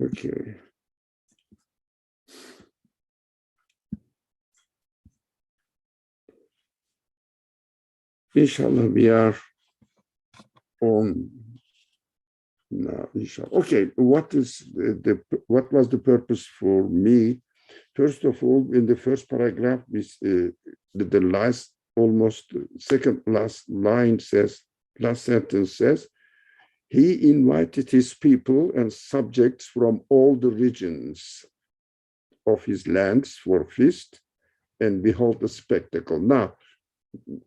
Okay. Inshallah, we are on now. Inshallah. Okay, what was the purpose for me? First of all, in the first paragraph, the last, almost second last line says, last sentence says, he invited his people and subjects from all the regions of his lands for feast, and behold the spectacle. Now,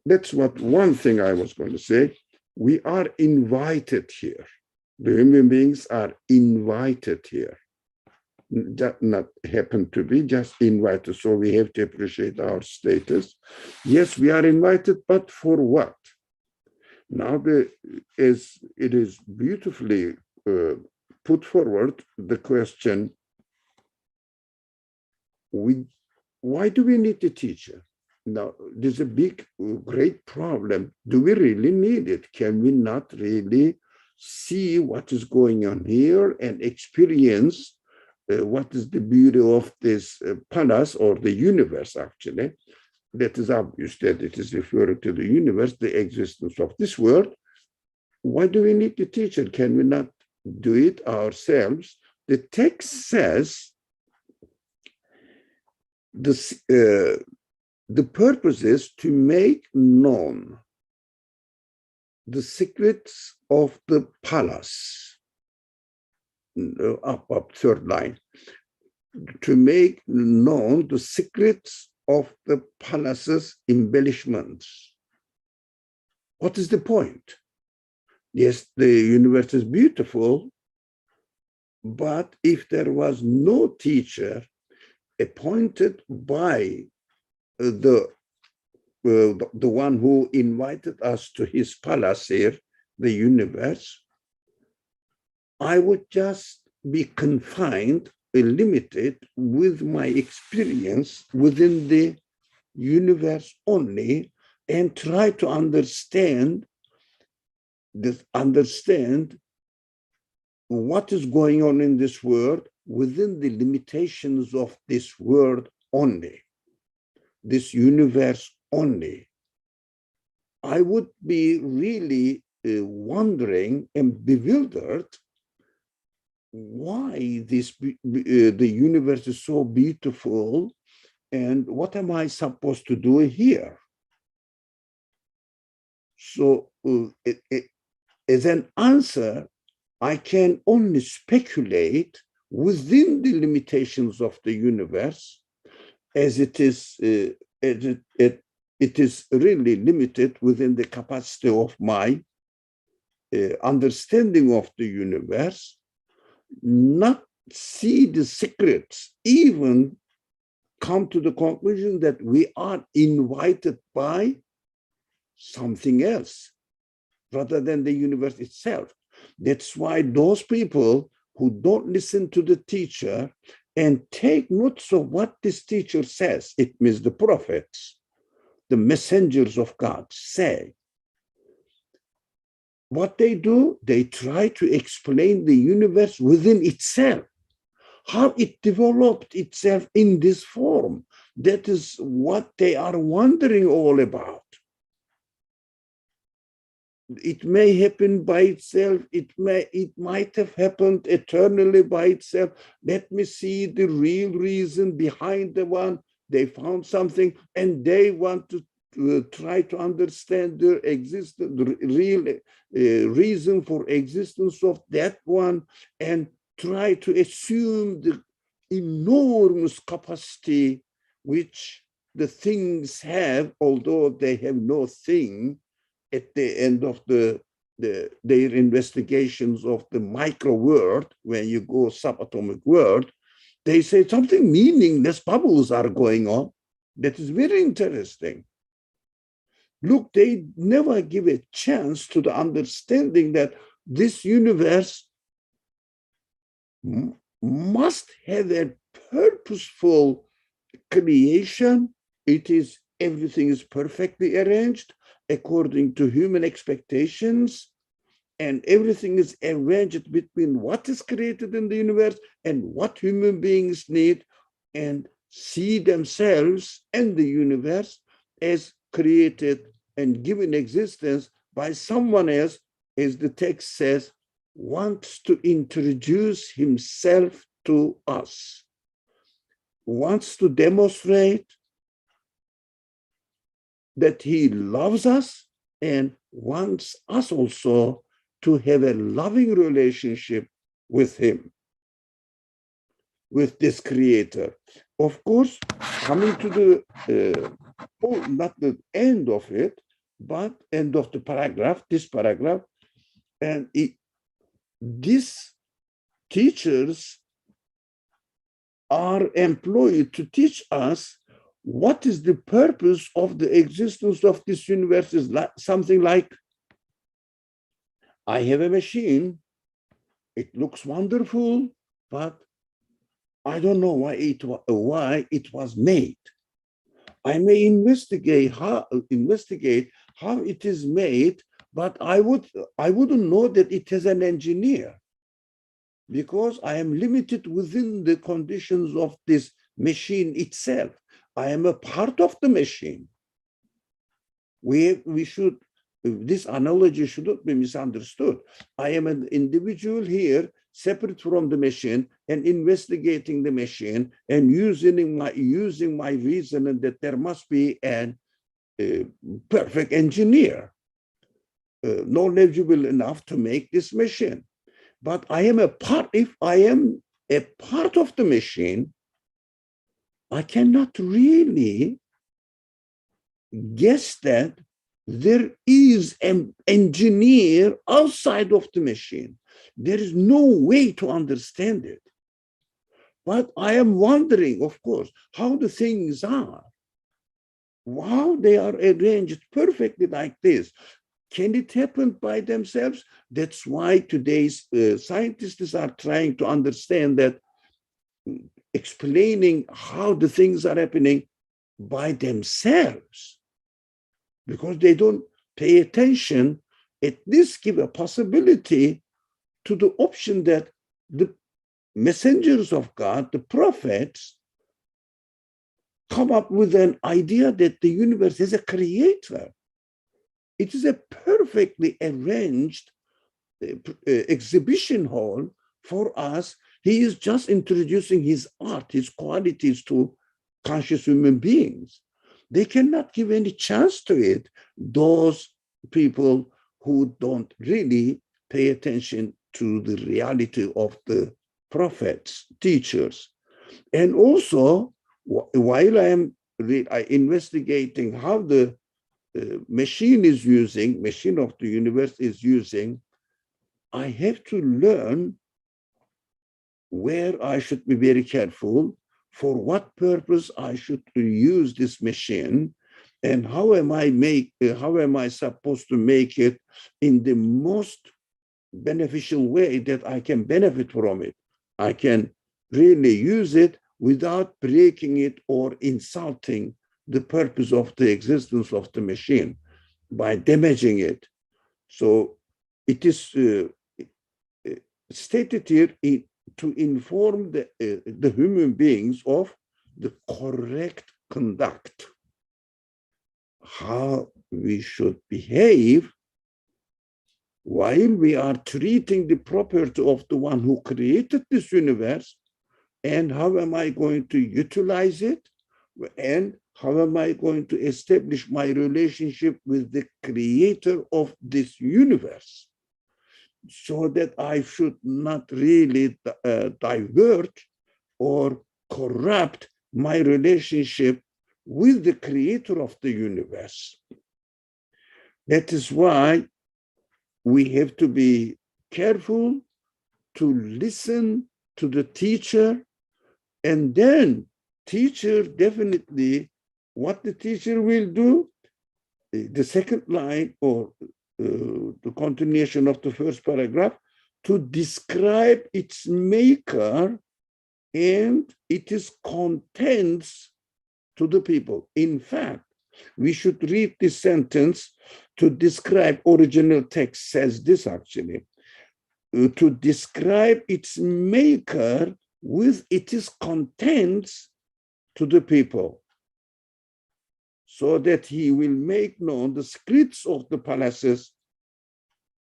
that's what one thing I was going to say. We are invited here. The human beings are invited here. That not happen to be just invited. So we have to appreciate our status. Yes, we are invited, but for what? Now, as it is beautifully put forward, the question, why do we need the teacher? Now, there's a big, great problem. Do we really need it? Can we not really see what is going on here and experience what is the beauty of this palace or the universe, actually? That is obvious that it is referring to the universe, the existence of this world. Why do we need the teacher? Can we not do it ourselves? The text says the purpose is to make known the secrets of the palace. Up, third line. To make known the secrets of the palace's embellishments. What is the point? Yes, the universe is beautiful, but if there was no teacher appointed by the one who invited us to his palace here, the universe, I would just be confined, limited with my experience within the universe only, and try to understand what is going on in this world within the limitations of this world only, this universe only. I would be really wondering and bewildered why the universe is so beautiful, and what am I supposed to do here? So as an answer, I can only speculate within the limitations of the universe, as it is it is really limited within the capacity of my understanding of the universe, not see the secrets, even come to the conclusion that we are invited by something else rather than the universe itself. That's why those people who don't listen to the teacher and take notes of what this teacher says, it means the prophets, the messengers of God say, what they do, they try to explain the universe within itself, how it developed itself in this form. That is what they are wondering all about. It may happen by itself. It might have happened eternally by itself. Let me see the real reason behind the one. They found something and they want to try to understand the existence, the real reason for existence of that one, and try to assume the enormous capacity which the things have, although they have no thing at the end of their investigations of the micro world. When you go subatomic world, they say something meaningless bubbles are going on. That is very interesting. Look, they never give a chance to the understanding that this universe must have a purposeful creation. Everything is perfectly arranged according to human expectations, and everything is arranged between what is created in the universe and what human beings need, and see themselves and the universe as created and given existence by someone else, as the text says, wants to introduce himself to us, wants to demonstrate that he loves us and wants us also to have a loving relationship with him, with this creator. Of course, coming to the, not the end of it, but end of the paragraph, this paragraph, and these teachers are employed to teach us what is the purpose of the existence of this universe. Is something like, I have a machine, it looks wonderful, but I don't know why it was made. I may investigate how it is made, but I wouldn't know that it has an engineer, because I am limited within the conditions of this machine itself. I am a part of the machine. This analogy shouldn't be misunderstood. I am an individual here, separate from the machine, and investigating the machine and using my reasoning that there must be a perfect engineer, knowledgeable enough to make this machine. But I am a part. If I am a part of the machine, I cannot really guess that there is an engineer outside of the machine. There is no way to understand it. But I am wondering, of course, how the things are, how they are arranged perfectly like this. Can it happen by themselves? That's why today's scientists are trying to understand that, explaining how the things are happening by themselves, because they don't pay attention, at least give a possibility to the option that the messengers of God, the prophets, come up with an idea that the universe is a creator. It is a perfectly arranged exhibition hall for us. He is just introducing his art, his qualities to conscious human beings. They cannot give any chance to it, those people who don't really pay attention to the reality of the prophets, teachers. And also, while I am investigating how the machine of the universe is using, I have to learn where I should be very careful, for what purpose I should use this machine, and how am I supposed to make it in the most beneficial way that I can benefit from it. I can really use it without breaking it or insulting the purpose of the existence of the machine by damaging it. So it is stated here to inform the human beings of the correct conduct, how we should behave while we are treating the property of the one who created this universe, and how am I going to utilize it, and how am I going to establish my relationship with the creator of this universe, so that I should not really divert or corrupt my relationship with the creator of the universe. That is why we have to be careful to listen to the teacher, and then teacher definitely, what the teacher will do, the second line or the continuation of the first paragraph, to describe its maker and its contents to the people. In fact, we should read this sentence to describe, original text says this actually, to describe its maker with its contents to the people, so that he will make known the secrets of the palace's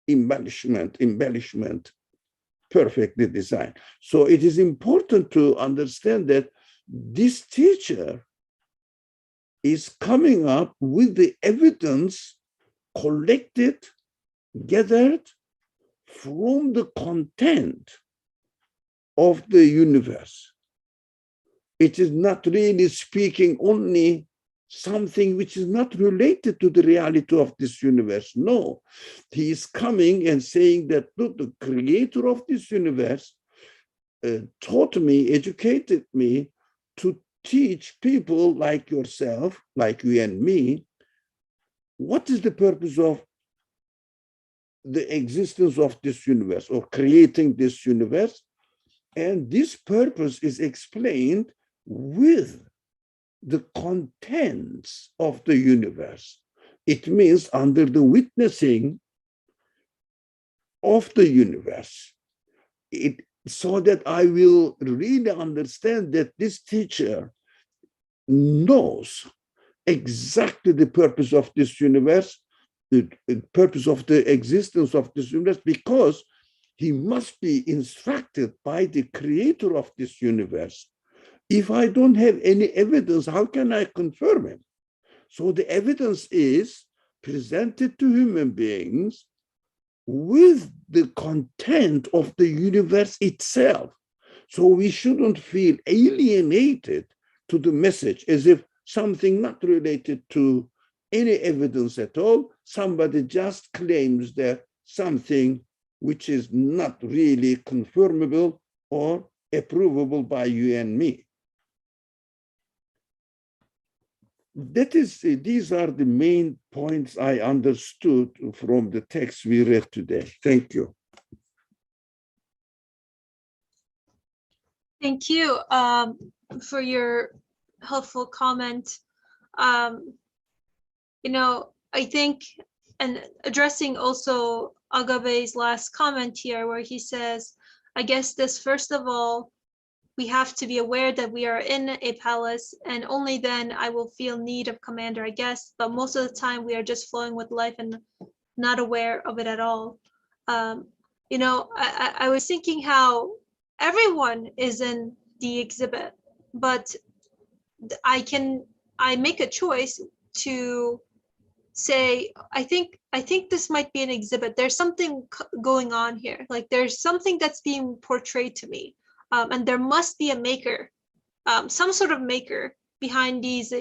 embellishment, perfectly designed. So it is important to understand that this teacher is coming up with the evidence collected, gathered from the content of the universe. It is not really speaking only something which is not related to the reality of this universe. No, he is coming and saying that, look, the creator of this universe taught me, educated me to teach people like yourself, like you and me, what is the purpose of the existence of this universe or creating this universe. And this purpose is explained with the contents of the universe. It means under the witnessing of the universe, so that I will really understand that this teacher knows exactly the purpose of this universe, the purpose of the existence of this universe, because he must be instructed by the creator of this universe. If I don't have any evidence, how can I confirm him? So the evidence is presented to human beings with the content of the universe itself. So we shouldn't feel alienated to the message as if something not related to any evidence at all, somebody just claims that something which is not really confirmable or approvable by you and me. These are the main points I understood from the text we read today. Thank you. Thank you for your helpful comment. I think, and addressing also Agave's last comment here, where he says, I guess this, first of all, we have to be aware that we are in a palace, and only then I will feel need of commander, I guess. But most of the time we are just flowing with life and not aware of it at all. I was thinking how everyone is in the exhibit, but I make a choice to say, I think this might be an exhibit. There's something going on here. Like there's something that's being portrayed to me. And there must be a maker, some sort of maker behind these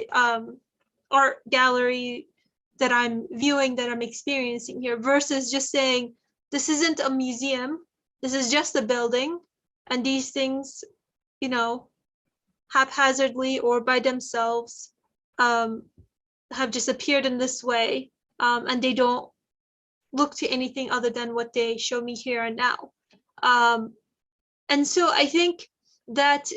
art gallery that I'm viewing, that I'm experiencing here, versus just saying, this isn't a museum, this is just a building, and these things, haphazardly or by themselves have just appeared in this way, and they don't look to anything other than what they show me here and now. And so I think that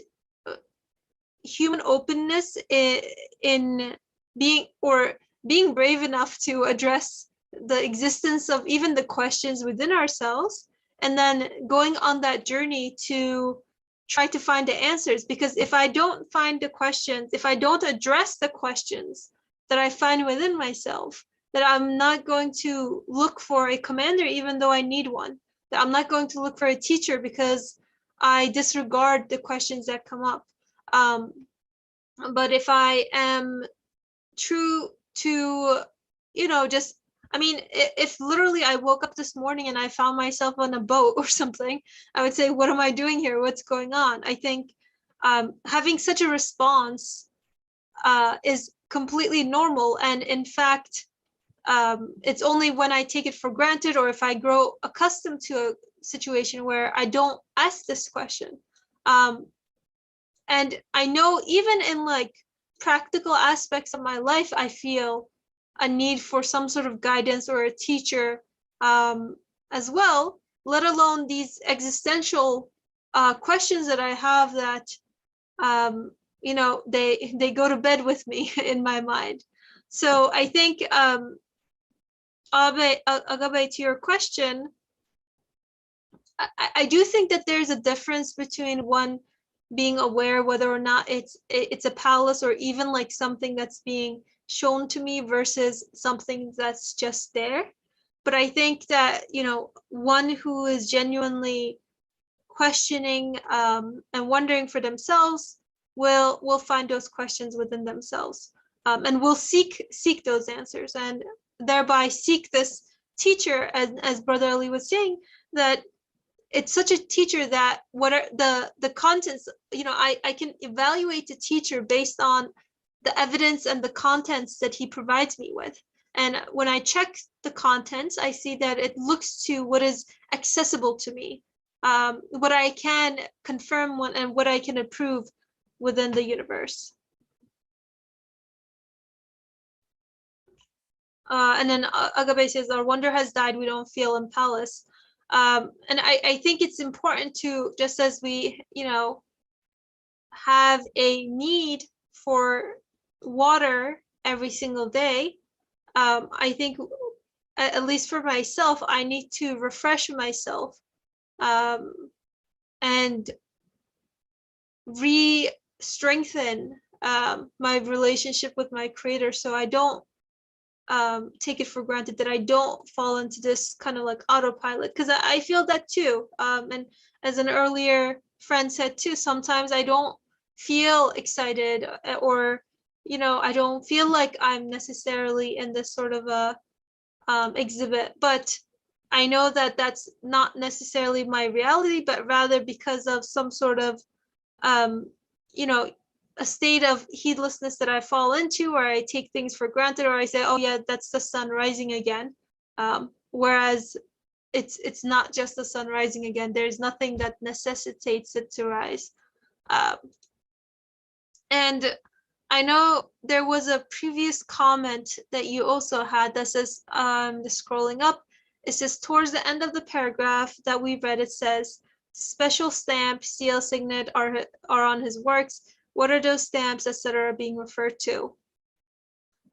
human openness in being brave enough to address the existence of even the questions within ourselves, and then going on that journey to try to find the answers. Because if I don't find the questions, if I don't address the questions that I find within myself, that I'm not going to look for a commander even though I need one, that I'm not going to look for a teacher because I disregard the questions that come up. But if I am true to, if literally I woke up this morning and I found myself on a boat or something, I would say, what am I doing here? What's going on? I think having such a response is completely normal. And in fact, it's only when I take it for granted, or if I grow accustomed to a situation where I don't ask this question. And I know even in like practical aspects of my life, I feel a need for some sort of guidance or a teacher as well, let alone these existential questions that I have that, they go to bed with me in my mind. So I think Agabe, to your question, I do think that there's a difference between one being aware whether or not it's a palace or even like something that's being shown to me versus something that's just there. But I think that, you know, one who is genuinely questioning and wondering for themselves will find those questions within themselves, and will seek those answers, and thereby seek this teacher, as Brother Ali was saying, that it's such a teacher that what are the contents, you know, I can evaluate the teacher based on the evidence and the contents that he provides me with. And when I check the contents, I see that it looks to what is accessible to me, what I can confirm and what I can approve within the universe. And then Agabe says, our wonder has died, we don't feel in palace. And I think it's important to, just as we, you know, have a need for water every single day, I think, at least for myself, I need to refresh myself, and re-strengthen my relationship with my creator, so I don't take it for granted, that I don't fall into this kind of like autopilot, because I feel that too. And as an earlier friend said too, sometimes I don't feel excited, or, you know, I don't feel like I'm necessarily in this sort of a exhibit, but I know that that's not necessarily my reality, but rather because of some sort of, you know, a state of heedlessness that I fall into, or I take things for granted, or I say, oh yeah, that's the sun rising again. Whereas it's not just the sun rising again. There's nothing that necessitates it to rise. And I know there was a previous comment that you also had that says, just scrolling up, it says towards the end of the paragraph that we read, it says, special stamp, seal, signet are on his works. What are those stamps, etc., being referred to?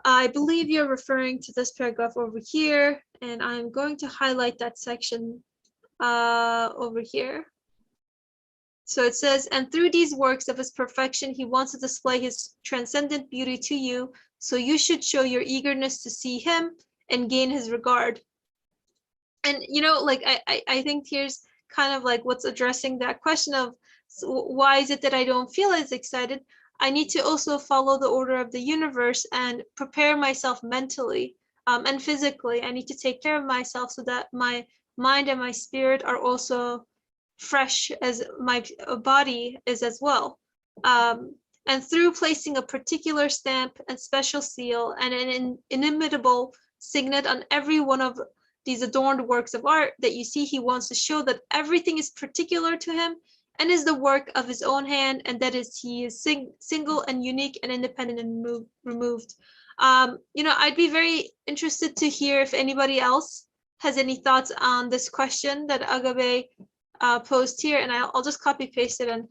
I believe you're referring to this paragraph over here, and I'm going to highlight that section over here. So it says, and through these works of his perfection, he wants to display his transcendent beauty to you, so you should show your eagerness to see him and gain his regard. And, you know, like, I think here's kind of like what's addressing that question of, so why is it that I don't feel as excited? I need to also follow the order of the universe and prepare myself mentally and physically. I need to take care of myself so that my mind and my spirit are also fresh as my body is as well. And through placing a particular stamp and special seal and an inimitable signet on every one of these adorned works of art that you see, he wants to show that everything is particular to him and is the work of his own hand, and that is he is single and unique and independent and removed. You know, I'd be very interested to hear if anybody else has any thoughts on this question that Agabe posed here, and I'll just copy paste it and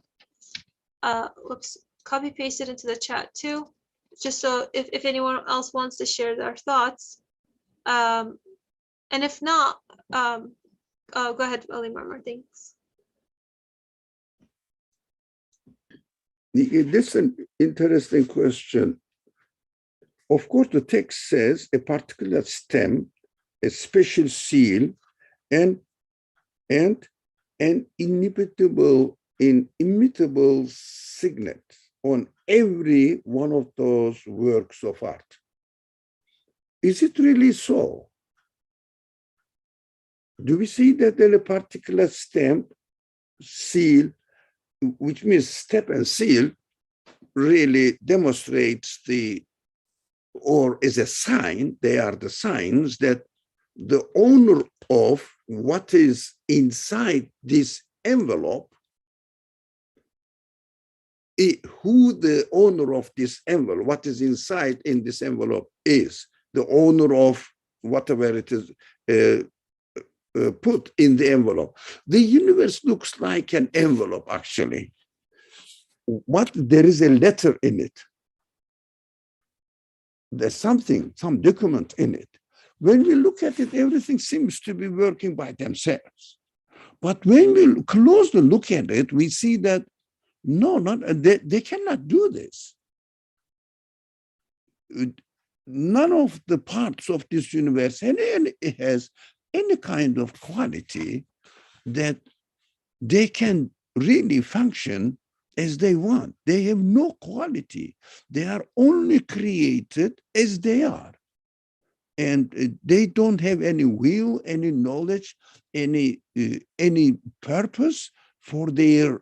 copy paste it into the chat too, just so if anyone else wants to share their thoughts. And if not, go ahead, Ali Marmar, thanks. This is an interesting question. Of course, the text says a particular stamp, a special seal, and an inimitable signet on every one of those works of art. Is it really so? Do we see that in a particular stamp, seal, which means stamp and seal, really demonstrates or is a sign, they are the signs that the owner of what is inside this envelope, who the owner of this envelope, what is inside in this envelope is, the owner of whatever it is put in the envelope. The universe looks like an envelope, actually. There is a letter in it. There's something, some document in it. When we look at it, everything seems to be working by themselves. But when we closely look at it, we see that no, they cannot do this. None of the parts of this universe has any kind of quality that they can really function as they want. They have no quality. They are only created as they are. And they don't have any will, any knowledge, any purpose for their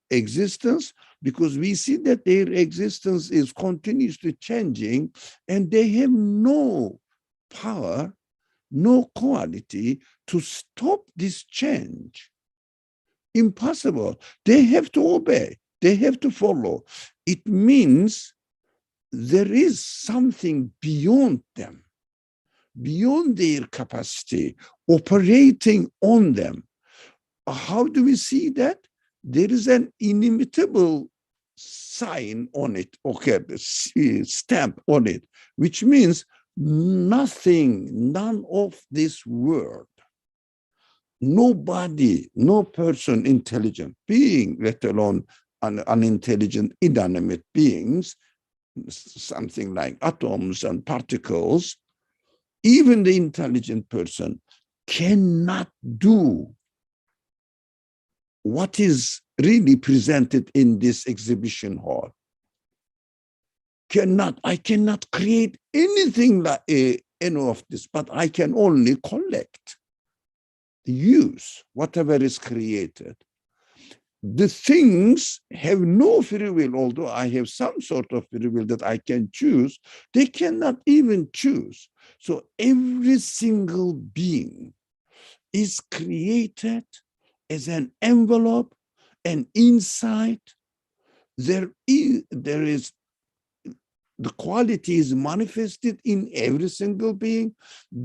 existence, because we see that their existence is continuously changing, and they have no power, no quality to stop this change. Impossible. They have to obey. They have to follow. It means there is something beyond them, beyond their capacity, operating on them. How do we see that? There is an inimitable sign on it, okay, stamp on it, which means nothing, none of this world, nobody, no person, intelligent being, let alone unintelligent, inanimate beings, something like atoms and particles, even the intelligent person cannot do what is really presented in this exhibition hall. I cannot create anything like any of this, but I can only collect, use whatever is created. The things have no free will, although I have some sort of free will that I can choose. They cannot even choose. So every single being is created as an envelope, and inside there is the quality is manifested in every single being,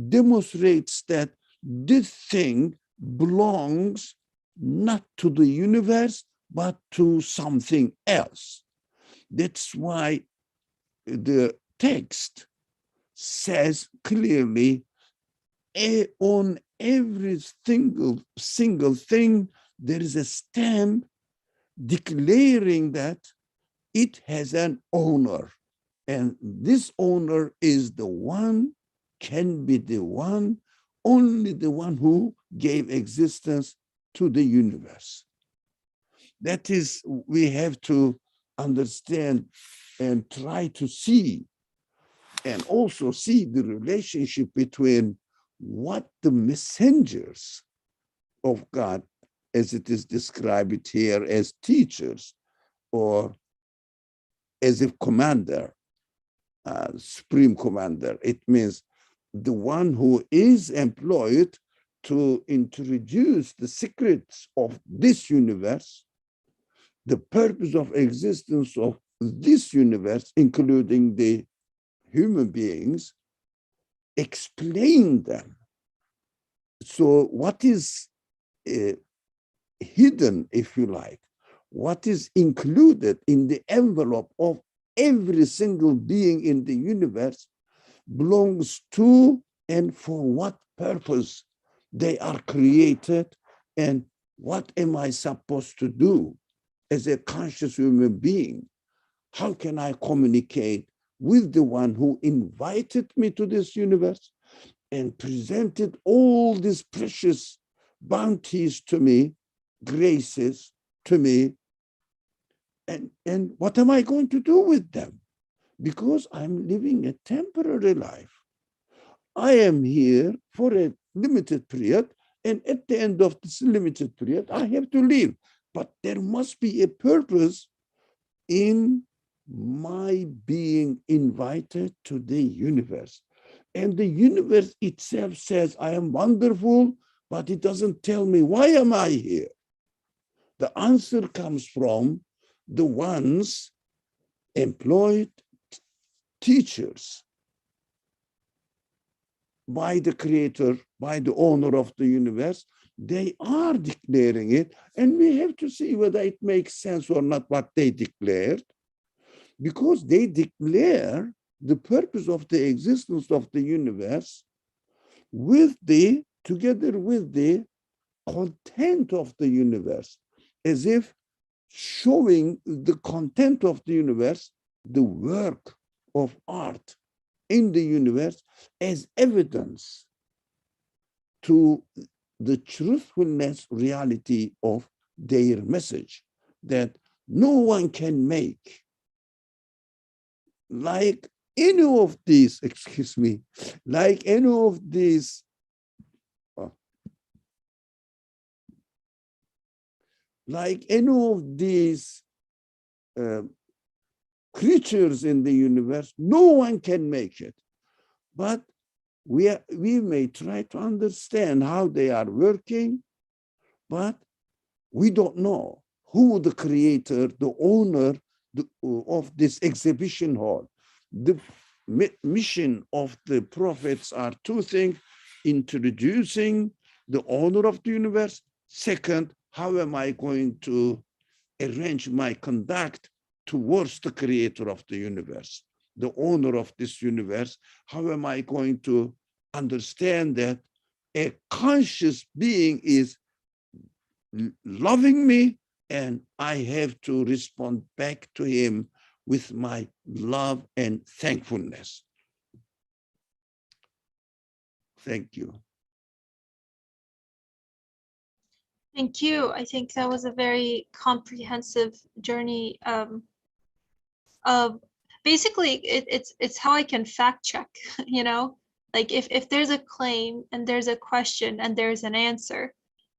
demonstrates that this thing belongs not to the universe, but to something else. That's why the text says clearly, on every single thing, there is a stamp declaring that it has an owner. And this owner is the one, can be the one, only the one who gave existence to the universe. That is, we have to understand and try to see, and also see the relationship between what the messengers of God, as it is described here as teachers, or as if commander, supreme commander. It means the one who is employed to introduce the secrets of this universe, the purpose of existence of this universe, including the human beings, explain them. So what is hidden, if you like, what is included in the envelope of every single being in the universe belongs to and for what purpose they are created, and what am I supposed to do as a conscious human being? How can I communicate with the one who invited me to this universe and presented all these precious bounties to me, graces to me, and what am I going to do with them? Because I'm living a temporary life. I am here for a limited period, and at the end of this limited period, I have to leave. But there must be a purpose in my being invited to the universe. And the universe itself says, I am wonderful, but it doesn't tell me, why am I here? The answer comes from the ones employed, teachers, by the creator, by the owner of the universe. They are declaring it, and we have to see whether it makes sense or not what they declared, because they declare the purpose of the existence of the universe together with the content of the universe, as if showing the content of the universe, the work of art in the universe as evidence to the truthfulness, reality of their message that no one can make. Like any of these, excuse me, like any of these creatures in the universe, no one can make it. But we may try to understand how they are working, but we don't know who the creator, the owner of this exhibition hall. The mission of the prophets are two things: introducing the owner of the universe. Second, how am I going to arrange my conduct towards the creator of the universe, the owner of this universe? How am I going to understand that a conscious being is loving me and I have to respond back to him with my love and thankfulness? Thank you. Thank you. I think that was a very comprehensive journey of basically it's how I can fact check, you know, like if there's a claim and there's a question and there's an answer,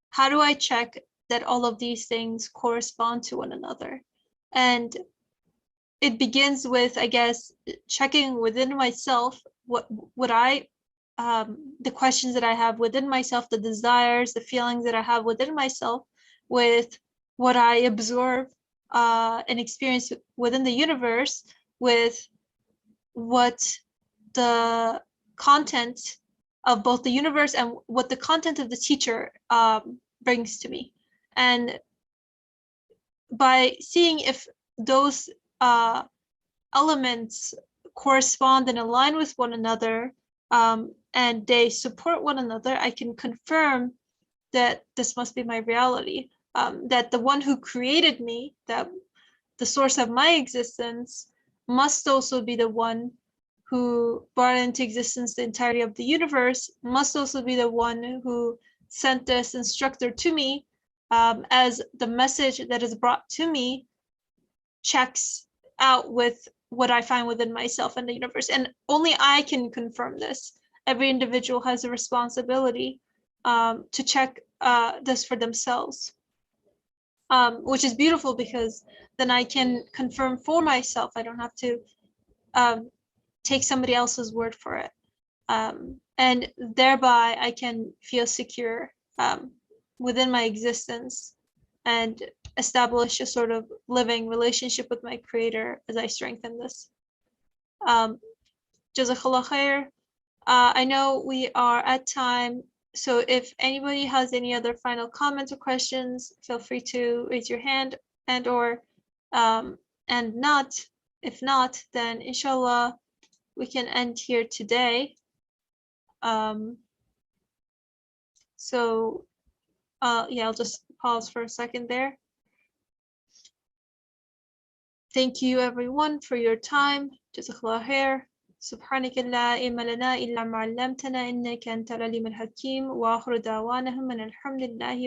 how do I check that all of these things correspond to one another? And it begins with, I guess, checking within myself what I the questions that I have within myself, the desires, the feelings that I have within myself, with what I absorb and experience within the universe, with what the content of both the universe and what the content of the teacher brings to me. And by seeing if those elements correspond and align with one another, and they support one another, I can confirm that this must be my reality, that the one who created me, that the source of my existence, must also be the one who brought into existence the entirety of the universe, must also be the one who sent this instructor to me, as the message that is brought to me checks out with what I find within myself and the universe. And only I can confirm this. Every individual has a responsibility to check this for themselves, which is beautiful, because then I can confirm for myself. I don't have to take somebody else's word for it. And thereby I can feel secure within my existence and establish a sort of living relationship with my creator as I strengthen this. Jazakallah khair. I know we are at time, so if anybody has any other final comments or questions, feel free to raise your hand, and or and not. If not, then inshallah we can end here today. So yeah, I'll just pause for a second there. Thank you everyone for your time. Jazakallah khair. سبحانك لا علم لنا إلا ما علمتنا إنك أنت العليم الحكيم وآخر دعوانا من الحمد لله